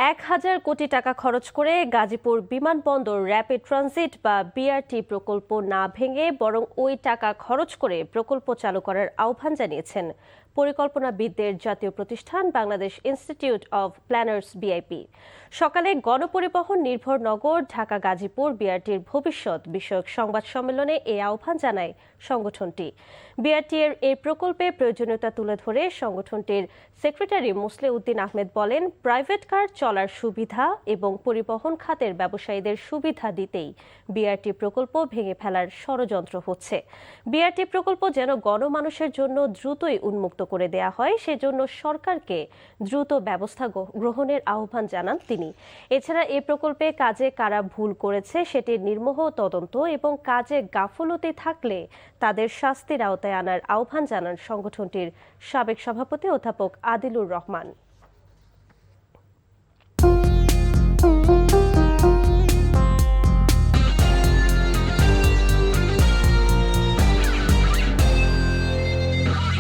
১,০০০ কোটি টাকা খরচ করে গাজীপুর বিমানবন্দর র্যাপিড ট্রানজিট বা বিআরটি প্রকল্প না ভেঙে বরং ওই টাকা খরচ করে প্রকল্প চালু করার আহ্বান জানিয়েছেন পরিকল্পনাবিদদের জাতীয় প্রতিষ্ঠান Bangladesh institute of planners VIP. সকালে গণপরিবহন নির্ভর নগর ঢাকা গাজীপুর বিআরটির ভবিষ্যৎ বিষয়ক সংবাদ সম্মেলনে এই আহ্বান জানায় সংগঠনটি। বিআরটি এর এই প্রকল্পে প্রয়োজনীয়তা তুলে ধরে সংগঠনটির সেক্রেটারি মুসলেউদ্দিন আহমেদ বলেন, প্রাইভেট কার চলার সুবিধা এবং পরিবহন খাতের ব্যবসায়ীদের সুবিধা দিতেই বিআরটি প্রকল্প ভেঙে ফেলার ষড়যন্ত্র হচ্ছে। বিআরটি প্রকল্প যেন গণমানুষের জন্য দ্রুতই উন্মুক্ত করে দেয়া হয়, সেজন্য সরকারকে দ্রুত ব্যবস্থা গ্রহণের আহ্বান জানান তিনি। এছাড়া এই প্রকল্পে কাজে কারা ভুল করেছে সেটির নির্মোহ তদন্ত এবং কাজে গাফলতি থাকলে তাদের শাস্তির আওতায় আনার আহ্বান জানান সংগঠনটির সাবেক সভাপতি অধ্যাপক আদিলুর রহমান।